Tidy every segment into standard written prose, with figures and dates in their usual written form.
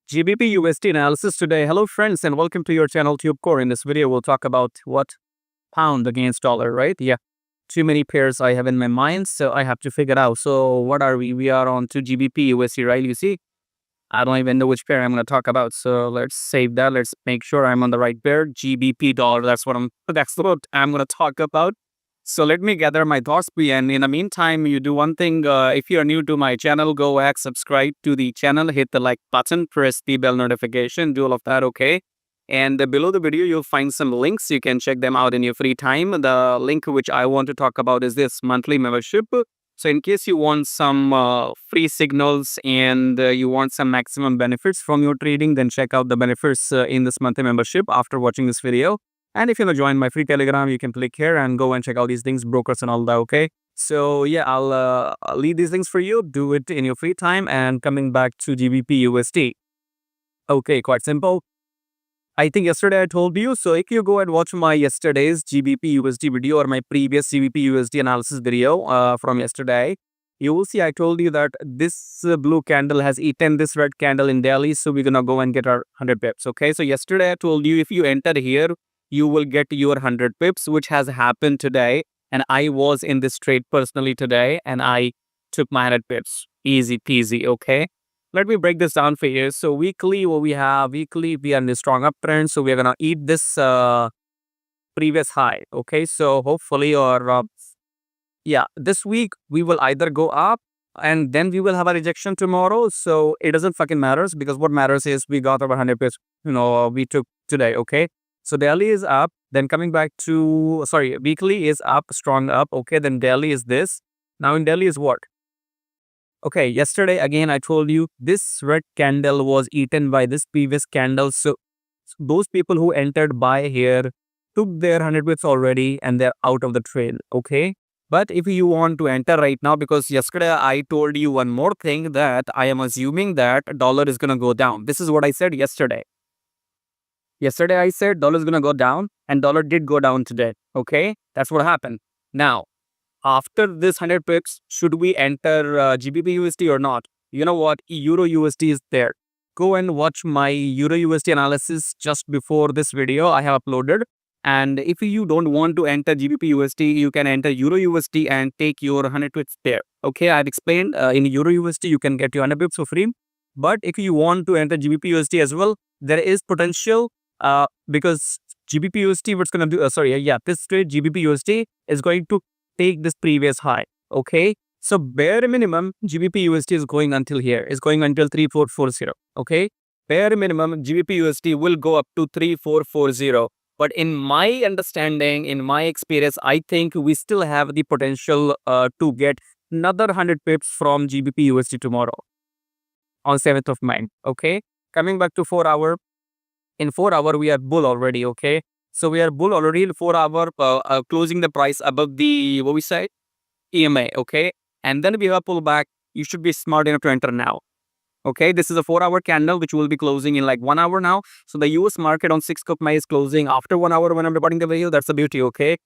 GBPUSD analysis today. Hello friends and welcome to your channel TubeCore. In this video we'll talk about what pound against dollar, right? Yeah, too many pairs I have in my mind, so I have to figure out. So what are we? We are on to GBPUSD, right? You see, I don't even know which pair I'm going to talk about. So let's save that. Let's make sure I'm on the right pair. GBP dollar. That's what I'm going to talk about. So let me gather my thoughts. And in the meantime, you do one thing. If you are new to my channel, go back, subscribe to the channel, hit the like button, press the bell notification, do all of that, okay? And below the video, you'll find some links. You can check them out in your free time. The link which I want to talk about is this monthly membership. So in case you want some free signals and you want some maximum benefits from your trading, then check out the benefits in this monthly membership after watching this video. And if you want to join my free Telegram, you can click here and go and check out these things, brokers and all that, okay? So yeah, I'll leave these things for you. Do it in your free time. And coming back to GBPUSD. Okay, quite simple. I think yesterday I told you. So if you go and watch my yesterday's GBPUSD video or my previous GBPUSD analysis video from yesterday, you will see I told you that this blue candle has eaten this red candle in daily. So we're going to go and get our 100 pips, okay? So yesterday I told you if you enter here, you will get your 100 pips, which has happened today. And I was in this trade personally today and I took my 100 pips. Easy peasy, okay? Let me break this down for you. So weekly, what we have, we are in a strong uptrend. So we're going to eat this previous high, okay? So hopefully, this week we will either go up and then we will have a rejection tomorrow. So it doesn't fucking matters because what matters is we got our 100 pips, we took today, okay? So daily is up, then coming back to, weekly is up, strong up, okay? Then daily is this. Now in daily is what? Okay, yesterday again I told you this red candle was eaten by this previous candle. So those people who entered buy here took their 100 pips already and they're out of the trade, okay? But if you want to enter right now, because yesterday I told you one more thing that I am assuming that dollar is going to go down. This is what I said yesterday. Yesterday I said dollar is going to go down and dollar did go down today, okay? That's what happened. Now, after this 100 pips, should we enter GBPUSD or not? You know what? Euro USD is there. Go and watch my Euro USD analysis just before this video I have uploaded. And if you don't want to enter GBPUSD, you can enter Euro USD and take your 100 pips there. Okay, I've explained in Euro USD, you can get your 100 pips for free. But if you want to enter GBPUSD as well, there is potential because GBPUSD, what's going to do? This trade GBPUSD is going to take this previous high, okay? So bare minimum GBPUSD is going until here, is going until 3440, okay? Bare minimum GBPUSD will go up to 3440. But in my understanding, in my experience, I think we still have the potential to get another 100 pips from GBPUSD tomorrow on 7th of May, okay? Coming back to 4 hour, in 4 hour we are bull already, okay? So we are bull already in 4 hour, closing the price above the, what we say, EMA, okay? And then we have a pullback. You should be smart enough to enter now, okay? This is a 4 hour candle, which will be closing in like 1 hour now. So the US market on 6th of May is closing after 1 hour when I'm recording the video. That's the beauty, okay?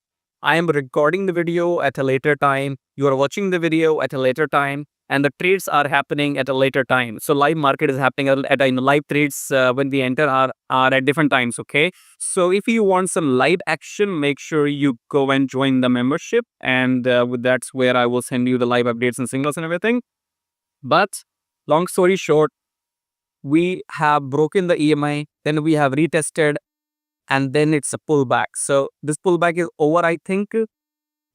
I am recording the video at a later time. You are watching the video at a later time. And the trades are happening at a later time. So live market is happening at live trades when we enter are at different times, okay? So if you want some live action, make sure you go and join the membership. And that's where I will send you the live updates and signals and everything. But long story short, we have broken the EMI, then we have retested, and then it's a pullback. So this pullback is over, I think.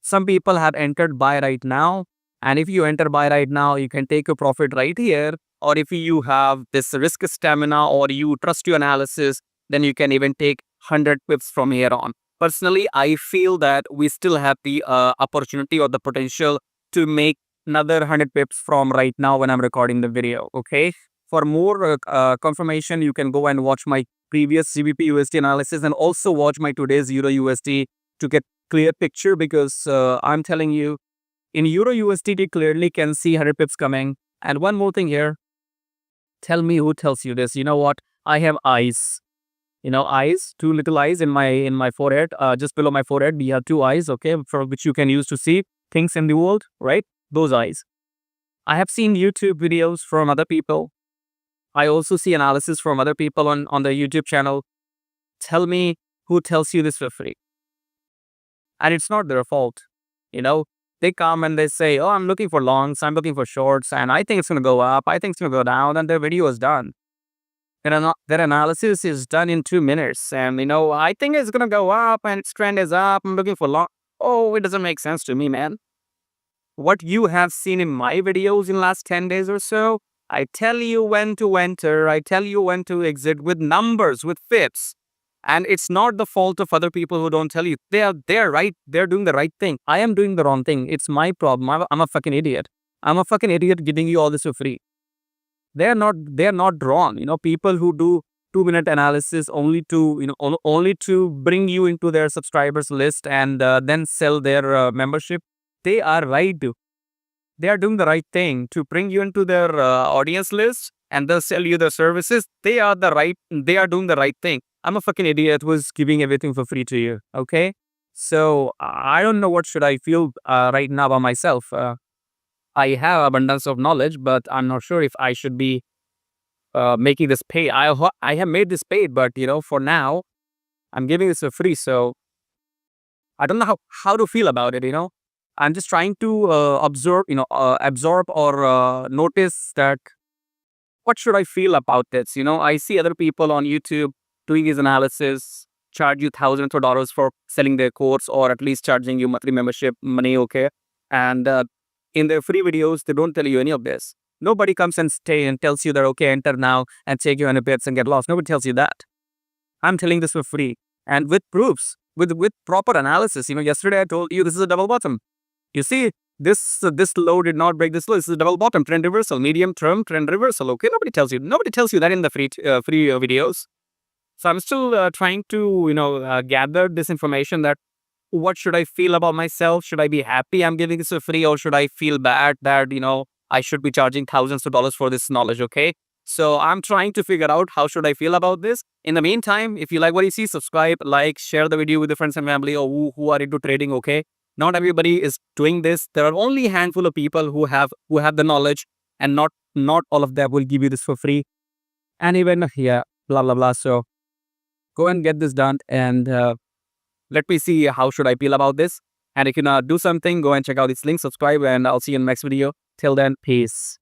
Some people have entered buy right now. And if you enter buy right now, you can take a profit right here. Or if you have this risk stamina or you trust your analysis, then you can even take 100 pips from here on. Personally, I feel that we still have the opportunity or the potential to make another 100 pips from right now when I'm recording the video, okay? For more confirmation, you can go and watch my previous GBPUSD analysis and also watch my today's Euro USD to get clear picture because I'm telling you, in Euro USD, you clearly can see 100 pips coming. And one more thing here. Tell me who tells you this. You know what? I have eyes. Eyes, two little eyes in my forehead. Just below my forehead, we have two eyes, okay, for which you can use to see things in the world, right? Those eyes. I have seen YouTube videos from other people. I also see analysis from other people on the YouTube channel. Tell me who tells you this for free. And it's not their fault. You know, they come and they say, oh, I'm looking for longs, I'm looking for shorts, and I think it's going to go up, I think it's going to go down, and their video is done. Their analysis is done in 2 minutes. And, I think it's going to go up and its trend is up. I'm looking for long. Oh, it doesn't make sense to me, man. What you have seen in my videos in last 10 days or so, I tell you when to enter, I tell you when to exit with numbers, with FIPS. And it's not the fault of other people who don't tell you. They're right. They're doing the right thing. I am doing the wrong thing. It's my problem. I'm a fucking idiot. I'm a fucking idiot giving you all this for free. They're not wrong. People who do 2-minute analysis only to, only to bring you into their subscribers list and then sell their membership. They are right. They are doing the right thing to bring you into their audience list and they'll sell you their services. They are doing the right thing. I'm a fucking idiot who's giving everything for free to you. Okay. So I don't know what should I feel right now about myself. I have abundance of knowledge, but I'm not sure if I should be making this pay. I have made this paid, but for now, I'm giving this for free. So I don't know how to feel about it. I'm just trying to absorb or notice that what should I feel about this? I see other people on YouTube doing these analysis, charge you thousands of dollars for selling their course, or at least charging you monthly membership money. Okay, and in their free videos, they don't tell you any of this. Nobody comes and tells you that, okay, enter now and take your 100 bits and get lost. Nobody tells you that. I'm telling this for free and with proofs, with proper analysis. Yesterday I told you this is a double bottom. You see, this low did not break this low. This is a double bottom, trend reversal, medium term trend reversal. Okay, nobody tells you that in the free videos. So I'm still trying to gather this information that what should I feel about myself? Should I be happy I'm giving this for free, or should I feel bad that I should be charging thousands of dollars for this knowledge? Okay, so I'm trying to figure out how should I feel about this. In the meantime, if you like what you see, subscribe, like, share the video with your friends and family, or who are into trading. Okay, not everybody is doing this. There are only a handful of people who have the knowledge, and not all of them will give you this for free. And even blah blah blah. So go and get this done, and let me see how should I feel about this. And if you do something, go and check out this link, subscribe, and I'll see you in the next video. Till then, peace.